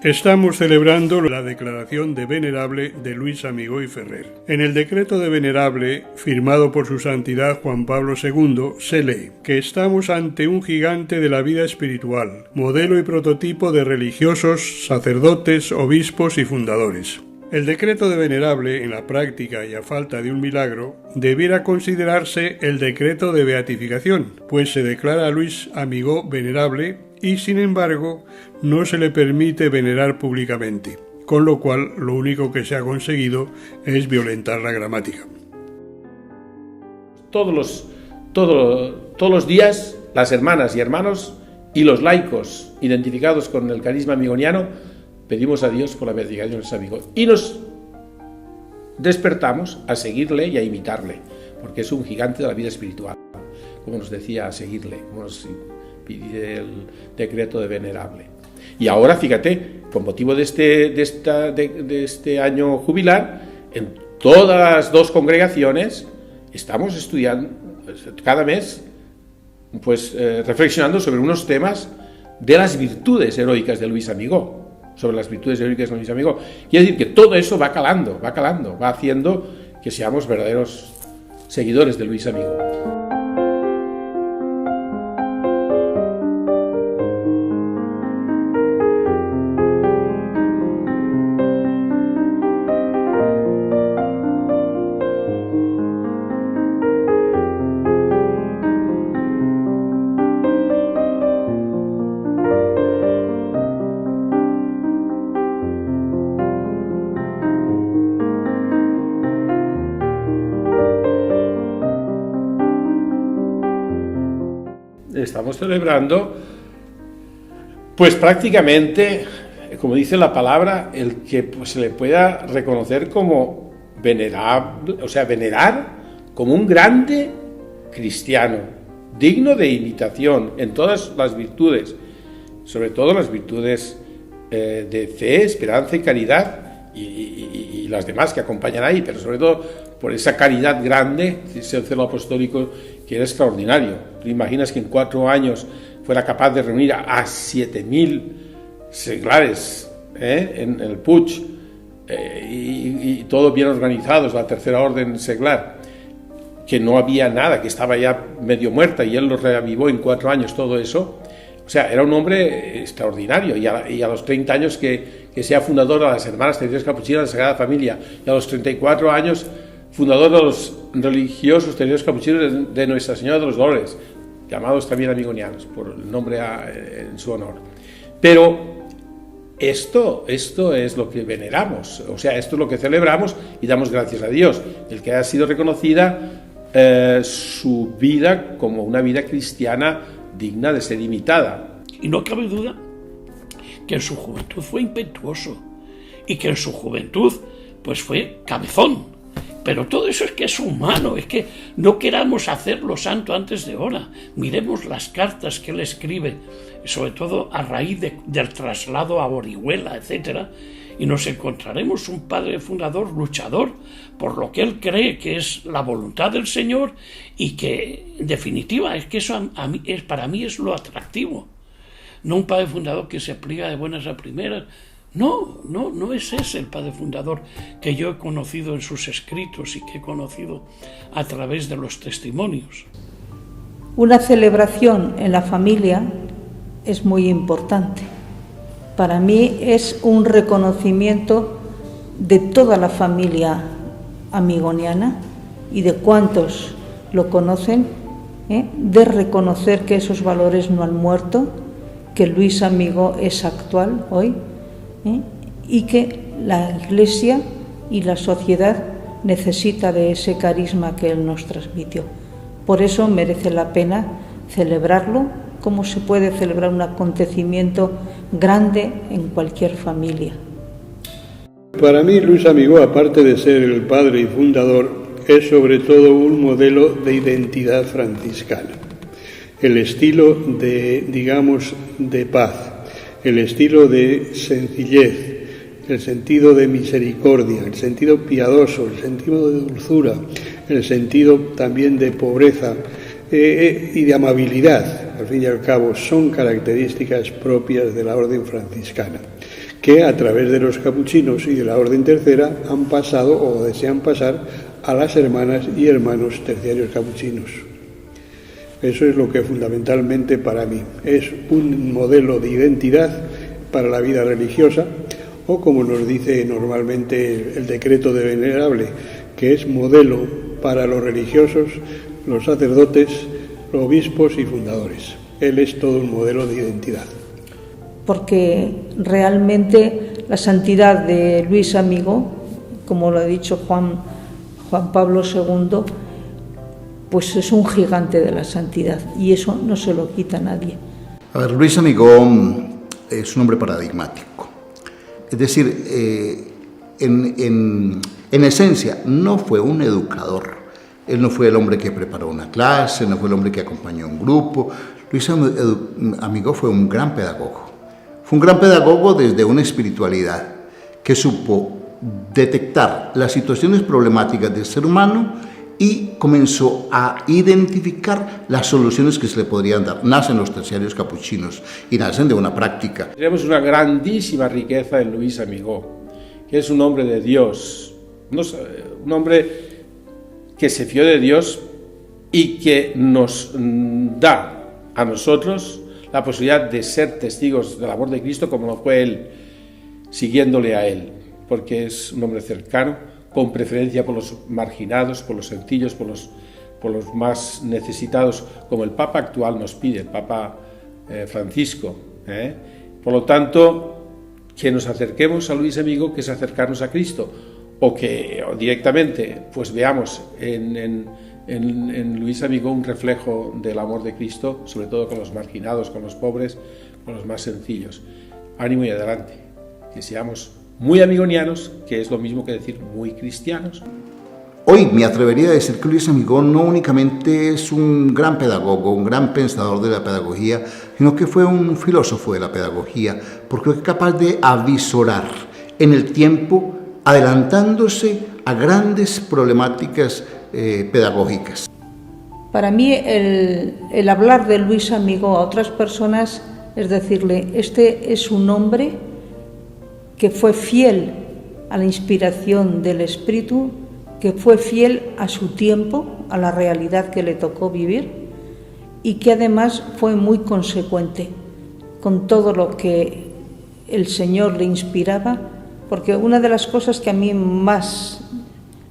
Estamos celebrando la declaración de Venerable de Luis Amigó y Ferrer. En el decreto de Venerable, firmado por su santidad Juan Pablo II, se lee que estamos ante un gigante de la vida espiritual, modelo y prototipo de religiosos, sacerdotes, obispos y fundadores. El decreto de Venerable, en la práctica y a falta de un milagro, debiera considerarse el decreto de beatificación, pues se declara a Luis Amigó venerable y, sin embargo, no se le permite venerar públicamente, con lo cual lo único que se ha conseguido es violentar la gramática. Todos los días, las hermanas y hermanos y los laicos identificados con el carisma amigoniano pedimos a Dios por la beatificación de nuestro amigo y nos despertamos a seguirle y a imitarle, porque es un gigante de la vida espiritual, como nos decía, a seguirle, como nos pide el decreto de Venerable. Y ahora, fíjate, con motivo de este año jubilar, en todas las dos congregaciones estamos estudiando cada mes, reflexionando sobre unos temas de las virtudes heroicas de Luis Amigó. Sobre las virtudes heroicas de Luis Amigó. Quiere decir que todo eso va calando, va haciendo que seamos verdaderos seguidores de Luis Amigó. Estamos celebrando, pues prácticamente, como dice la palabra, el que se le pueda reconocer como venerable, o sea, venerar como un grande cristiano, digno de imitación en todas las virtudes, sobre todo las virtudes de fe, esperanza y caridad, y las demás que acompañan ahí, pero sobre todo por esa caridad grande, ese celo apostólico que era extraordinario. ¿Tú imaginas que en 4 años fuera capaz de reunir a 7.000 seglares en el Puig y todo bien organizados, la tercera orden seglar, que no había nada, que estaba ya medio muerta y él lo reavivó en 4 años todo eso? O sea, era un hombre extraordinario y a los 30 años que sea fundador de las Hermanas Teresas Capuchinas de la Sagrada Familia y a los 34 años fundador de los religiosos teresos capuchinos de Nuestra Señora de los Dolores, llamados también amigonianos, por el nombre en su honor. Pero esto es lo que veneramos, o sea, esto es lo que celebramos y damos gracias a Dios, el que ha sido reconocida su vida como una vida cristiana digna de ser imitada. Y no cabe duda que en su juventud fue impetuoso y que en su juventud pues fue cabezón. Pero todo eso es que es humano, es que no queramos hacerlo santo antes de hora. Miremos las cartas que él escribe, sobre todo a raíz del traslado a Orihuela, etc. Y nos encontraremos un padre fundador luchador por lo que él cree que es la voluntad del Señor y que, en definitiva, es que eso para mí es lo atractivo. No un padre fundador que se pliega de buenas a primeras. No es ese el padre fundador que yo he conocido en sus escritos y que he conocido a través de los testimonios. Una celebración en la familia es muy importante. Para mí es un reconocimiento de toda la familia amigoniana y de cuantos lo conocen, de reconocer que esos valores no han muerto, que Luis Amigó es actual hoy, y que la Iglesia y la sociedad necesita de ese carisma que él nos transmitió. Por eso merece la pena celebrarlo, como se puede celebrar un acontecimiento grande en cualquier familia. Para mí, Luis Amigó, aparte de ser el padre y fundador, es sobre todo un modelo de identidad franciscana. El estilo de paz, el estilo de sencillez, el sentido de misericordia, el sentido piadoso, el sentido de dulzura, el sentido también de pobreza y de amabilidad, al fin y al cabo, son características propias de la orden franciscana, que a través de los capuchinos y de la Orden Tercera han pasado o desean pasar a las hermanas y hermanos terciarios capuchinos. Eso es lo que fundamentalmente para mí es un modelo de identidad para la vida religiosa, o como nos dice normalmente el decreto de Venerable, que es modelo para los religiosos, los sacerdotes, los obispos y fundadores. Él es todo un modelo de identidad. Porque realmente la santidad de Luis Amigó, como lo ha dicho Juan Pablo II, pues es un gigante de la santidad, y eso no se lo quita a nadie. A ver, Luis Amigó es un hombre paradigmático. Es decir, en esencia, no fue un educador. Él no fue el hombre que preparó una clase, no fue el hombre que acompañó un grupo. Luis Amigó fue un gran pedagogo. Fue un gran pedagogo desde una espiritualidad que supo detectar las situaciones problemáticas del ser humano y comenzó a identificar las soluciones que se le podrían dar. Nacen los terciarios capuchinos y nacen de una práctica. Tenemos una grandísima riqueza en Luis Amigó, que es un hombre de Dios, un hombre que se fió de Dios y que nos da a nosotros la posibilidad de ser testigos del amor de Cristo como lo fue él, siguiéndole a él, porque es un hombre cercano, con preferencia por los marginados, por los sencillos, por los más necesitados, como el Papa actual nos pide, el Papa Francisco. Por lo tanto, que nos acerquemos a Luis Amigó, que es acercarnos a Cristo, o directamente pues veamos en Luis Amigó un reflejo del amor de Cristo, sobre todo con los marginados, con los pobres, con los más sencillos. Ánimo y adelante, que seamos muy amigonianos, que es lo mismo que decir muy cristianos. Hoy me atrevería a decir que Luis Amigó no únicamente es un gran pedagogo, un gran pensador de la pedagogía, sino que fue un filósofo de la pedagogía, porque fue capaz de avisorar en el tiempo, adelantándose a grandes problemáticas pedagógicas. Para mí el hablar de Luis Amigó a otras personas es decirle, este es un hombre que fue fiel a la inspiración del Espíritu, que fue fiel a su tiempo, a la realidad que le tocó vivir, y que además fue muy consecuente con todo lo que el Señor le inspiraba, porque una de las cosas que a mí más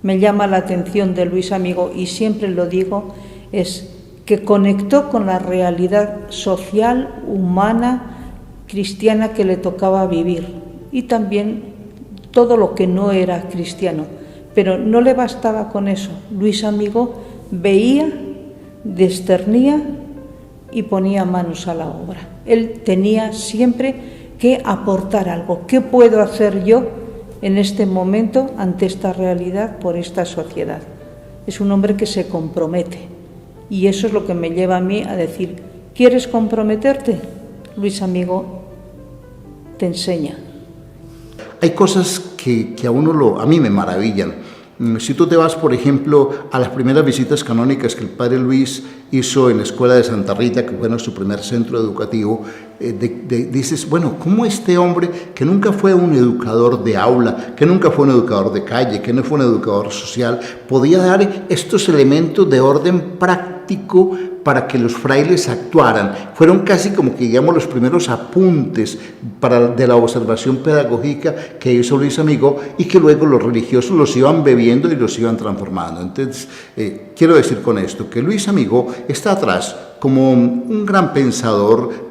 me llama la atención de Luis Amigó, y siempre lo digo, es que conectó con la realidad social, humana, cristiana que le tocaba vivir, y también todo lo que no era cristiano. Pero no le bastaba con eso. Luis Amigó veía, discernía y ponía manos a la obra. Él tenía siempre que aportar algo. ¿Qué puedo hacer yo en este momento ante esta realidad por esta sociedad? Es un hombre que se compromete, y eso es lo que me lleva a mí a decir, ¿quieres comprometerte? Luis Amigó te enseña. Hay cosas que a mí me maravillan. Si tú te vas, por ejemplo, a las primeras visitas canónicas que el padre Luis hizo en la escuela de Santa Rita, que fue su primer centro educativo, dices, bueno, ¿cómo este hombre que nunca fue un educador de aula, que nunca fue un educador de calle, que no fue un educador social, podía dar estos elementos de orden práctico para que los frailes actuaran? Fueron casi como que, digamos, los primeros apuntes de la observación pedagógica que hizo Luis Amigó, y que luego los religiosos los iban bebiendo y los iban transformando. Entonces, quiero decir con esto que Luis Amigó está atrás como un gran pensador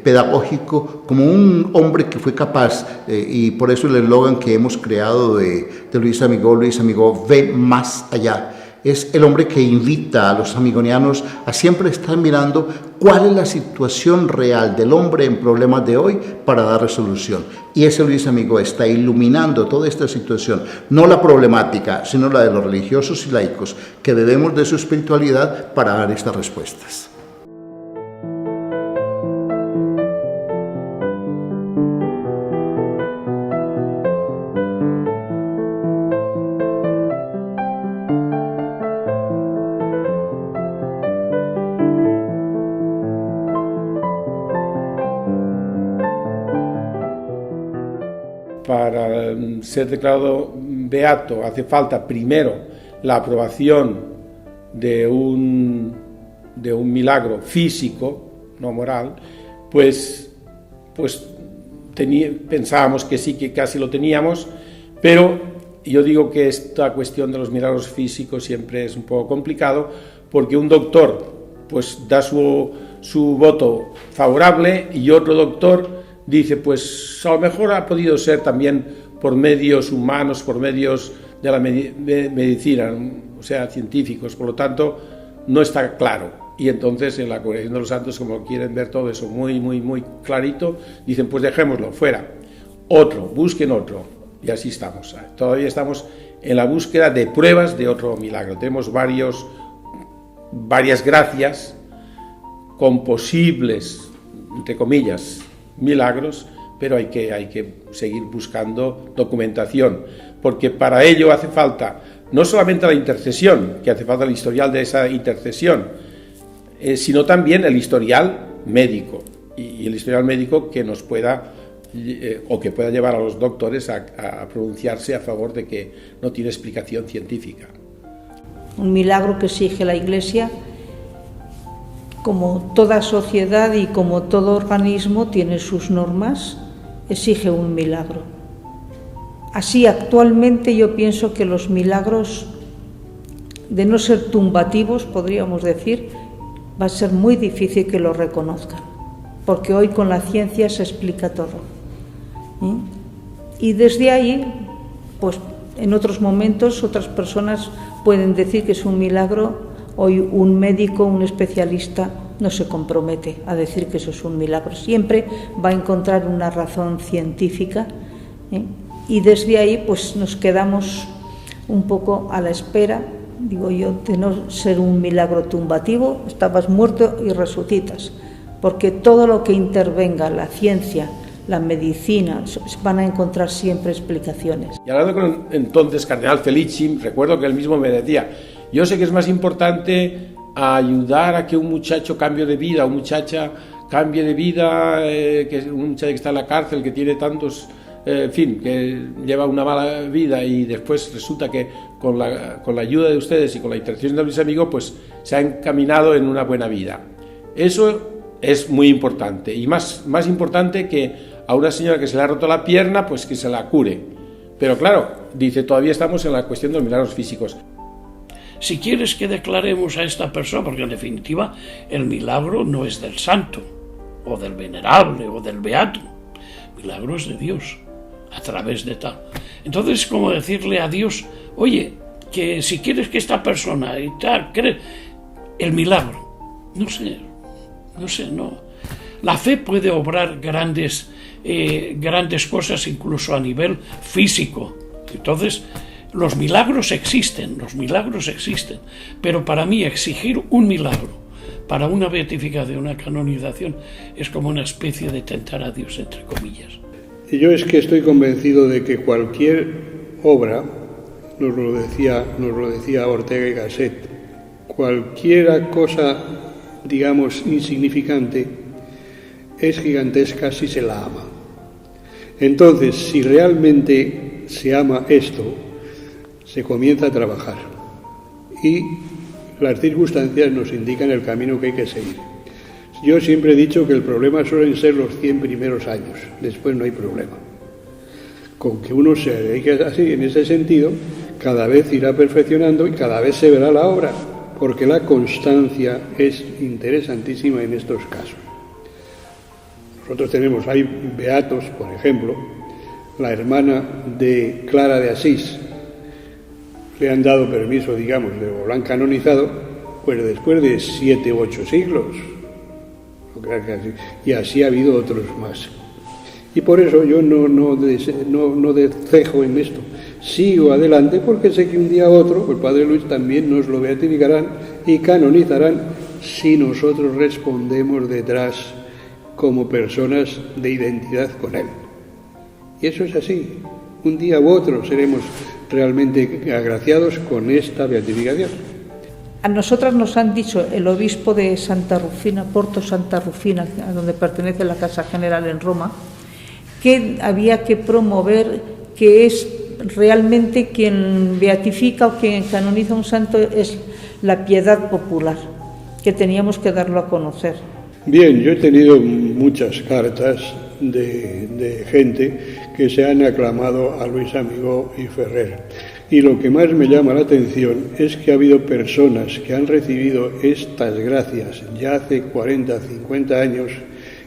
pedagógico, como un hombre que fue capaz, y por eso el eslogan que hemos creado de Luis Amigó ve más allá. Es el hombre que invita a los amigonianos a siempre estar mirando cuál es la situación real del hombre en problemas de hoy para dar resolución. Y ese Luis Amigó está iluminando toda esta situación, no la problemática, sino la de los religiosos y laicos, que bebemos de su espiritualidad para dar estas respuestas. para ser declarado beato hace falta primero la aprobación de un milagro físico, no moral, pues pensábamos que sí, que casi lo teníamos, pero yo digo que esta cuestión de los milagros físicos siempre es un poco complicado, porque un doctor pues da su voto favorable y otro doctor dice, pues a lo mejor ha podido ser también por medios humanos, por medios de la medicina, o sea, científicos, por lo tanto no está claro. Y entonces en la Congregación de los Santos, como quieren ver todo eso muy, muy, muy clarito, dicen, pues dejémoslo fuera, otro, busquen otro, y así estamos. Todavía estamos en la búsqueda de pruebas de otro milagro. Tenemos varias gracias con posibles, entre comillas, milagros, pero hay que seguir buscando documentación, porque para ello hace falta no solamente la intercesión, que hace falta el historial de esa intercesión, sino también el historial médico, y el historial médico que nos pueda o que pueda llevar a los doctores a pronunciarse a favor de que no tiene explicación científica. Un milagro que exige la Iglesia, como toda sociedad y como todo organismo tiene sus normas, exige un milagro. Así, actualmente yo pienso que los milagros, de no ser tumbativos, podríamos decir, va a ser muy difícil que lo reconozcan, porque hoy con la ciencia se explica todo. Y desde ahí, pues en otros momentos otras personas pueden decir que es un milagro. Hoy un médico, un especialista, no se compromete a decir que eso es un milagro. Siempre va a encontrar una razón científica, y desde ahí pues nos quedamos un poco a la espera, digo yo, de no ser un milagro tumbativo. Estabas muerto y resucitas, porque todo lo que intervenga, la ciencia, la medicina, van a encontrar siempre explicaciones. Y hablando con entonces Cardenal Felici, recuerdo que él mismo me decía, yo sé que es más importante ayudar a que un muchacho cambie de vida, un muchacha cambie de vida, que un muchacho que está en la cárcel, que tiene tantos, en fin, que lleva una mala vida, y después resulta que con la ayuda de ustedes y con la intercesión de mis amigos, pues se ha encaminado en una buena vida. Eso es muy importante, y más importante que a una señora que se le ha roto la pierna, pues que se la cure. Pero claro, dice, todavía estamos en la cuestión de los milagros físicos. Si quieres que declaremos a esta persona, porque en definitiva el milagro no es del santo, o del venerable, o del beato, el milagro es de Dios, a través de tal. Entonces, como decirle a Dios, oye, que si quieres que esta persona y tal, cree el milagro, no sé, no. La fe puede obrar grandes cosas incluso a nivel físico. Entonces, los milagros existen, pero para mí exigir un milagro para una beatificación, una canonización, es como una especie de tentar a Dios, entre comillas. Y yo es que estoy convencido de que cualquier obra, nos lo decía Ortega y Gasset, cualquier cosa, digamos, insignificante, es gigantesca si se la ama. Entonces, si realmente se ama esto, se comienza a trabajar, y las circunstancias nos indican el camino que hay que seguir. Yo siempre he dicho que el problema suelen ser los 100 primeros años, después no hay problema. Con que uno se dedique así, en ese sentido, cada vez irá perfeccionando y cada vez se verá la obra, porque la constancia es interesantísima en estos casos. Nosotros hay beatos, por ejemplo, la hermana de Clara de Asís, le han dado permiso, digamos, o lo han canonizado, pues después de 7 u 8 siglos. Y así ha habido otros más. Y por eso yo no cejo en esto. Sigo adelante porque sé que un día u otro el Padre Luis también nos lo beatificarán y canonizarán si nosotros respondemos detrás como personas de identidad con Él. Y eso es así. Un día u otro seremos realmente agraciados con esta beatificación. A nosotras nos han dicho el obispo de Santa Rufina, Porto Santa Rufina, a donde pertenece la Casa General en Roma, que había que promover, que es realmente quien beatifica o quien canoniza un santo es la piedad popular, que teníamos que darlo a conocer. Bien, yo he tenido muchas cartas de gente que se han aclamado a Luis Amigó y Ferrer. Y lo que más me llama la atención es que ha habido personas que han recibido estas gracias ya hace 40, 50 años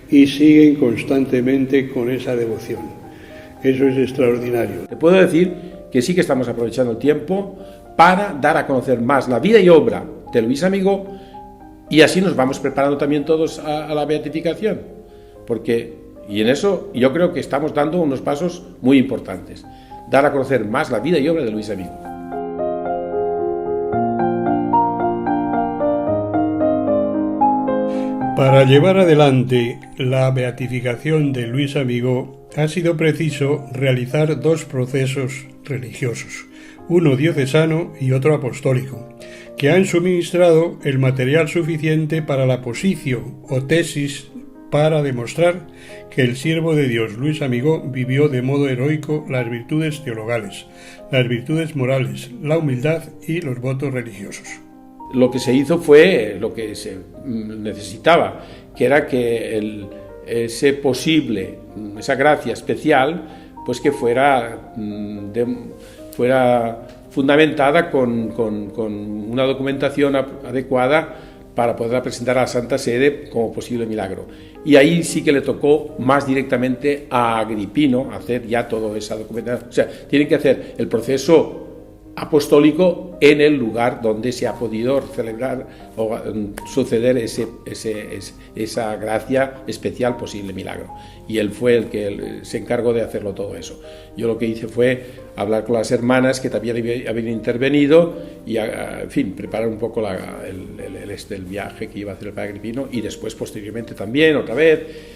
y siguen constantemente con esa devoción. Eso es extraordinario. Te puedo decir que sí que estamos aprovechando el tiempo para dar a conocer más la vida y obra de Luis Amigó, y así nos vamos preparando también todos a la beatificación, y en eso yo creo que estamos dando unos pasos muy importantes, dar a conocer más la vida y obra de Luis Amigó. Para llevar adelante la beatificación de Luis Amigó ha sido preciso realizar dos procesos religiosos, uno diocesano y otro apostólico, que han suministrado el material suficiente para la posición o tesis para demostrar que el siervo de Dios Luis Amigó vivió de modo heroico las virtudes teologales, las virtudes morales, la humildad y los votos religiosos. Lo que se hizo fue lo que se necesitaba, que era que esa gracia especial, pues que fuera fundamentada con una documentación adecuada para poderla presentar a la Santa Sede como posible milagro. Y ahí sí que le tocó más directamente a Agripino hacer ya toda esa documentación. O sea, tienen que hacer el proceso apostólico en el lugar donde se ha podido celebrar o suceder esa gracia especial, posible milagro. Y él fue el que se encargó de hacerlo todo eso. Yo lo que hice fue hablar con las hermanas que también habían intervenido y, en fin, preparar un poco el viaje que iba a hacer el padre Agripino, y después, posteriormente también, otra vez.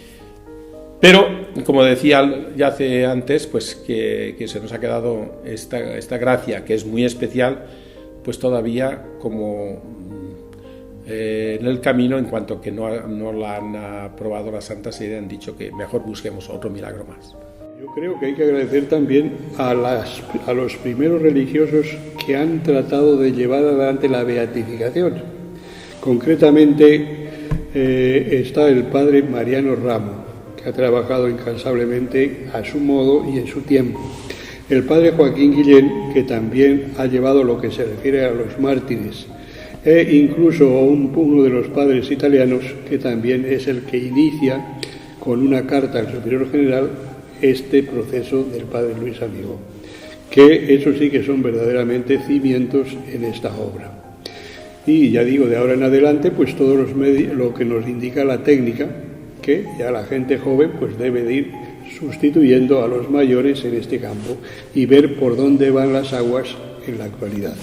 Pero, como decía ya hace antes, pues que se nos ha quedado esta gracia, que es muy especial, pues todavía como en el camino, en cuanto que no la han aprobado la Santa Sede, han dicho que mejor busquemos otro milagro más. Yo creo que hay que agradecer también a los primeros religiosos que han tratado de llevar adelante la beatificación. Concretamente está el padre Mariano Ramo, que ha trabajado incansablemente a su modo y en su tiempo. El padre Joaquín Guillén, que también ha llevado lo que se refiere a los mártires, e incluso uno de los padres italianos, que también es el que inicia con una carta al superior general este proceso del padre Luis Amigó, que eso sí que son verdaderamente cimientos en esta obra. Y ya digo, de ahora en adelante, pues todos los medios, lo que nos indica la técnica, que ya la gente joven pues debe de ir sustituyendo a los mayores en este campo y ver por dónde van las aguas en la actualidad.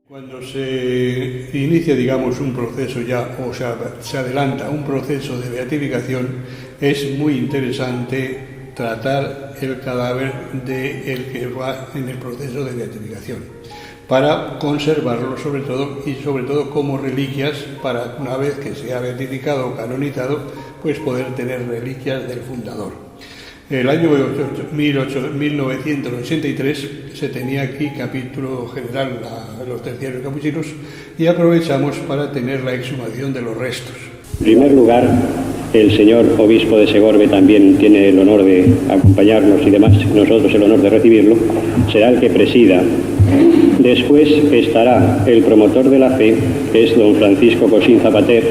Cuando se inicia, digamos, un proceso ya, o sea, se adelanta un proceso de beatificación, es muy interesante tratar el cadáver del que va en el proceso de beatificación, para conservarlo sobre todo como reliquias, para una vez que sea beatificado o canonizado, pues poder tener reliquias del fundador. El año 1983 se tenía aquí capítulo general los terciarios capuchinos y aprovechamos para tener la exhumación de los restos. En primer lugar, el señor obispo de Segorbe también tiene el honor de acompañarnos y demás, nosotros el honor de recibirlo, será el que presida. Después estará el promotor de la fe, que es don Francisco Cosín Zapater,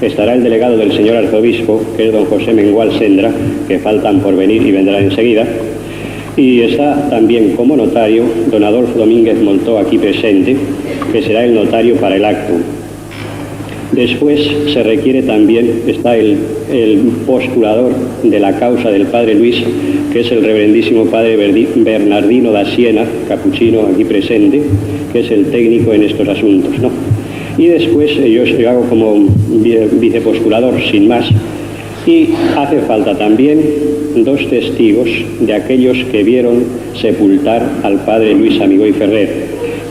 estará el delegado del señor arzobispo, que es don José Mengual Sendra, que faltan por venir y vendrá enseguida, y está también como notario don Adolfo Domínguez Moltó, aquí presente, que será el notario para el acto. Después se requiere también, está el postulador de la causa del padre Luis, que es el reverendísimo padre Bernardino da Siena, capuchino aquí presente, que es el técnico en estos asuntos, ¿no? Y después yo hago como vicepostulador, sin más, y hace falta también dos testigos de aquellos que vieron sepultar al padre Luis Amigó y Ferrer,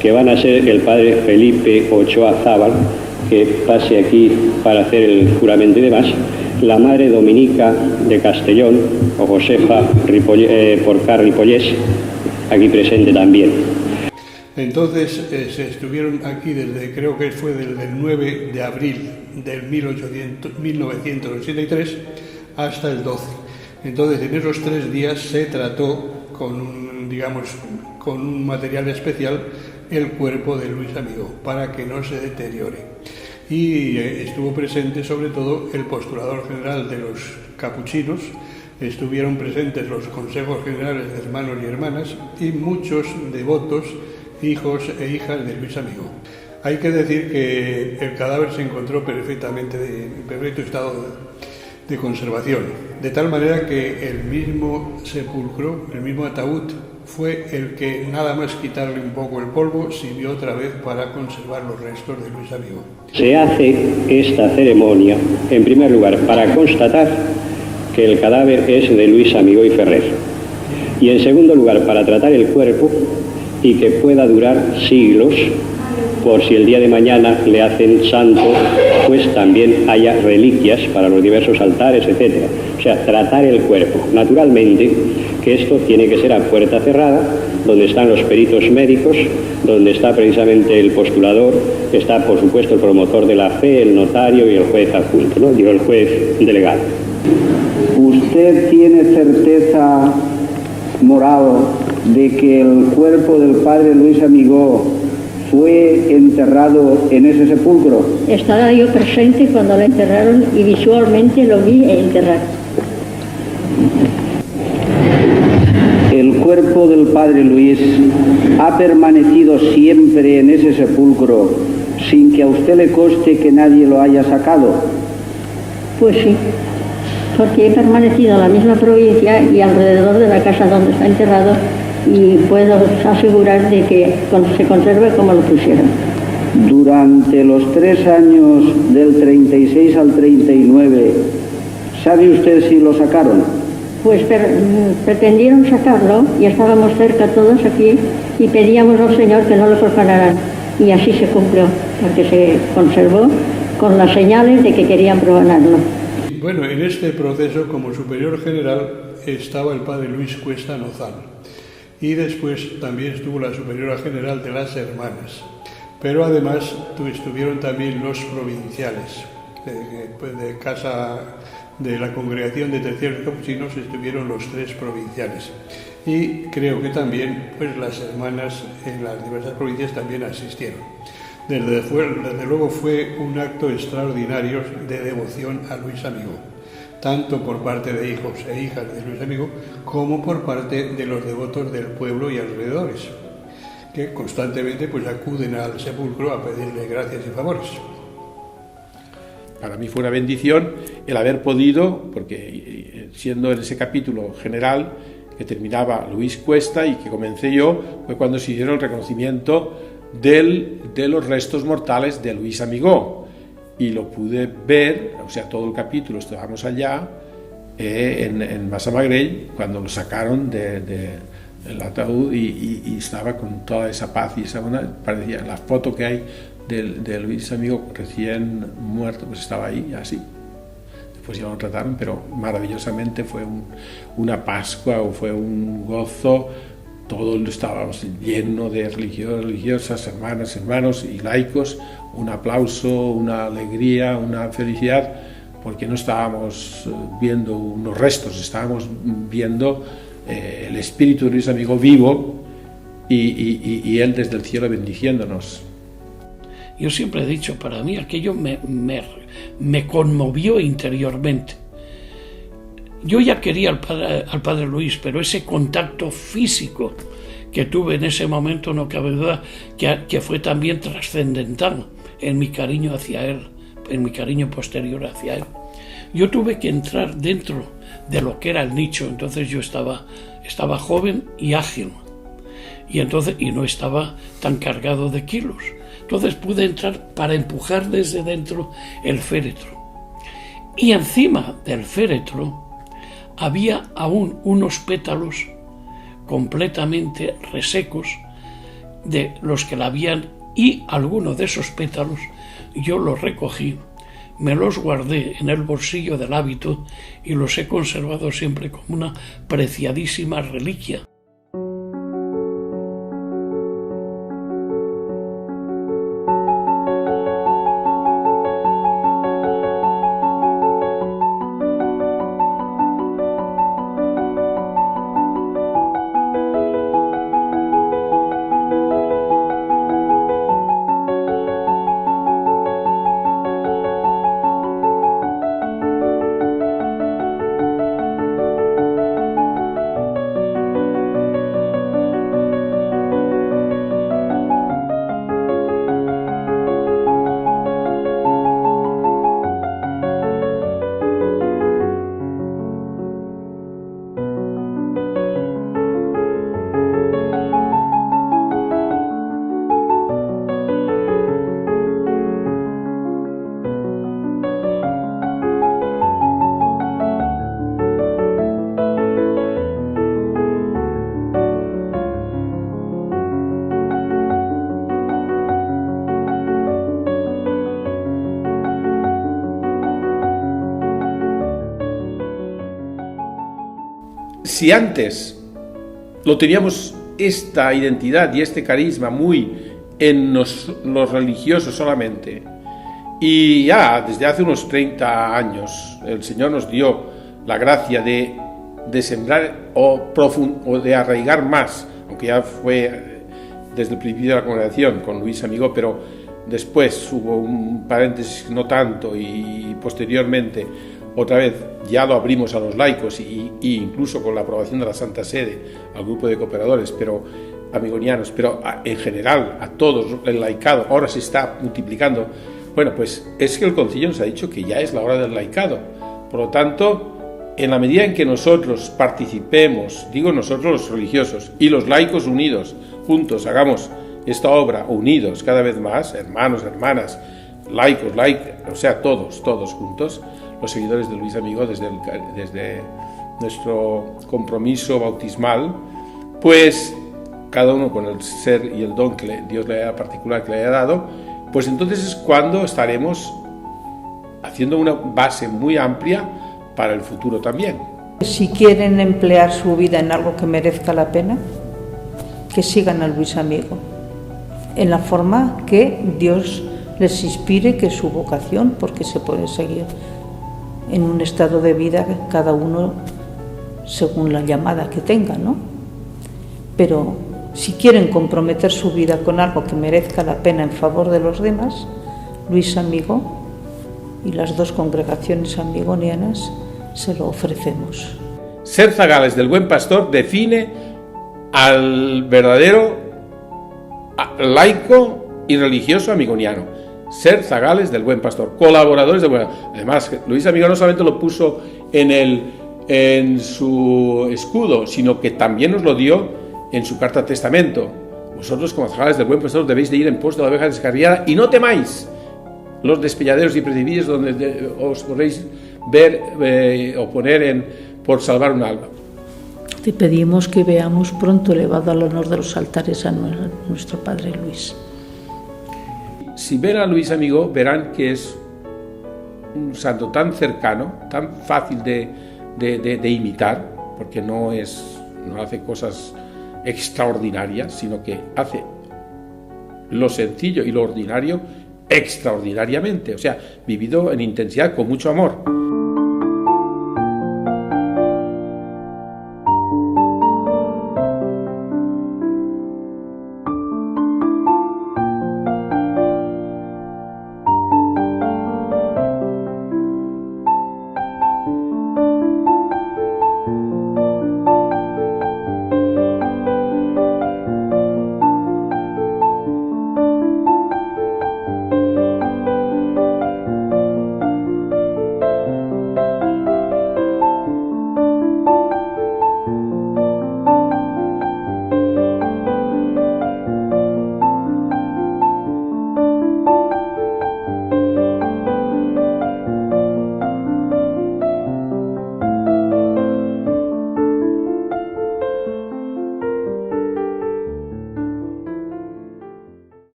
que van a ser el padre Felipe Ochoa Zábal, que pase aquí para hacer el juramento y demás, la madre Dominica de Castellón, o Josefa Porcar Ripollés, aquí presente también. Entonces se estuvieron aquí creo que fue desde el 9 de abril del 1983 hasta el 12. Entonces en esos 3 días se trató con un material especial el cuerpo de Luis Amigó para que no se deteriore. Y estuvo presente sobre todo el postulador general de los capuchinos, estuvieron presentes los consejos generales de hermanos y hermanas y muchos devotos, hijos e hijas de Luis Amigó. Hay que decir que el cadáver se encontró perfectamente en perfecto estado de conservación, de tal manera que el mismo sepulcro, el mismo ataúd, fue el que, nada más quitarle un poco el polvo, sirvió otra vez para conservar los restos de Luis Amigó. Se hace esta ceremonia, en primer lugar, para constatar que el cadáver es de Luis Amigó y Ferrer, y en segundo lugar, para tratar el cuerpo y que pueda durar siglos, por si el día de mañana le hacen santo, pues también haya reliquias para los diversos altares, etc. O sea, tratar el cuerpo. Naturalmente que esto tiene que ser a puerta cerrada, donde están los peritos médicos, donde está precisamente el postulador, está por supuesto el promotor de la fe, el notario y el juez adjunto, ¿no? Digo, el juez delegado. ¿Usted tiene certeza moral de que el cuerpo del padre Luis Amigó fue enterrado en ese sepulcro? Estaba yo presente cuando lo enterraron y visualmente lo vi enterrar. ¿El cuerpo del padre Luis ha permanecido siempre en ese sepulcro sin que a usted le conste que nadie lo haya sacado? Pues sí, porque he permanecido en la misma provincia y alrededor de la casa donde está enterrado, y puedo asegurar de que se conserve como lo pusieron. Durante los 3 años del 36 al 39, ¿sabe usted si lo sacaron? Pues pretendieron sacarlo y estábamos cerca todos aquí y pedíamos al Señor que no lo profanaran, y así se cumplió, porque se conservó con las señales de que querían profanarlo. Bueno, en este proceso como superior general estaba el padre Luis Cuesta Nozal, y después también estuvo la superiora general de las hermanas, pero además estuvieron también los provinciales de casa de la congregación de terciarios capuchinos, estuvieron los 3 provinciales, y creo que también pues las hermanas en las diversas provincias también asistieron. Desde luego fue un acto extraordinario de devoción a Luis Amigó, tanto por parte de hijos e hijas de Luis Amigó como por parte de los devotos del pueblo y alrededores, que constantemente pues acuden al sepulcro a pedirle gracias y favores. Para mí fue una bendición el haber podido, porque siendo en ese capítulo general que terminaba Luis Cuesta y que comencé yo, fue cuando se hicieron el reconocimiento de los restos mortales de Luis Amigó, y lo pude ver, o sea, todo el capítulo estábamos allá en Massamagrell cuando lo sacaron del ataúd, y estaba con toda esa paz y esa buena, parecía la foto que hay de Luis Amigó recién muerto, pues estaba ahí así. Después ya lo trataron, pero maravillosamente fue una Pascua, o fue un gozo. Todos estábamos lleno de religiosas, hermanas, hermanos y laicos, un aplauso, una alegría, una felicidad, porque no estábamos viendo unos restos, estábamos viendo el espíritu de Luis Amigó vivo, y él desde el cielo bendiciéndonos. Yo siempre he dicho, para mí aquello me conmovió interiormente. Yo ya quería al padre Luis, pero ese contacto físico que tuve en ese momento, no cabe duda que fue también trascendental en mi cariño hacia él, en mi cariño posterior hacia él. Yo tuve que entrar dentro de lo que era el nicho, entonces yo estaba joven y ágil, y no estaba tan cargado de kilos. Entonces pude entrar para empujar desde dentro el féretro. Y encima del féretro había aún unos pétalos completamente resecos de los que le habían y algunos de esos pétalos yo los recogí, me los guardé en el bolsillo del hábito y los he conservado siempre como una preciadísima reliquia. Si antes lo teníamos esta identidad y este carisma muy en los religiosos solamente, y ya desde hace unos 30 años el Señor nos dio la gracia de sembrar o de arraigar más, aunque ya fue desde el principio de la congregación con Luis Amigó, pero después hubo un paréntesis no tanto y posteriormente otra vez ya lo abrimos a los laicos y incluso con la aprobación de la Santa Sede al grupo de cooperadores, pero amigonianos, pero en general a todos, el laicado ahora se está multiplicando. Bueno, pues es que el concilio nos ha dicho que ya es la hora del laicado. Por lo tanto, en la medida en que nosotros participemos, digo nosotros los religiosos y los laicos unidos, juntos hagamos esta obra, unidos cada vez más, hermanos, hermanas, laicos, o sea, todos juntos, los seguidores de Luis Amigó desde nuestro compromiso bautismal, pues cada uno con el ser y el don que Dios le haya particular que le haya dado, pues entonces es cuando estaremos haciendo una base muy amplia para el futuro también. Si quieren emplear su vida en algo que merezca la pena, que sigan a Luis Amigó, en la forma que Dios les inspire, que es su vocación, porque se puede seguir en un estado de vida cada uno según la llamada que tenga, ¿no? Pero si quieren comprometer su vida con algo que merezca la pena en favor de los demás, Luis Amigó y las dos congregaciones amigonianas se lo ofrecemos. Ser zagales del Buen Pastor define al verdadero laico y religioso amigoniano. Ser zagales del Buen Pastor, colaboradores del Buen Pastor. Además, Luis Amigó no solamente lo puso en su escudo, sino que también nos lo dio en su carta testamento. Vosotros, como zagales del Buen Pastor, debéis de ir en pos de la oveja descarriada y no temáis los despeñaderos y precipicios donde os podréis ver o poner por salvar un alma. Te pedimos que veamos pronto elevado al honor de los altares a nuestro Padre Luis. Si ven a Luis Amigó, verán que es un santo tan cercano, tan fácil de imitar, porque no hace cosas extraordinarias, sino que hace lo sencillo y lo ordinario extraordinariamente, o sea, vivido en intensidad con mucho amor.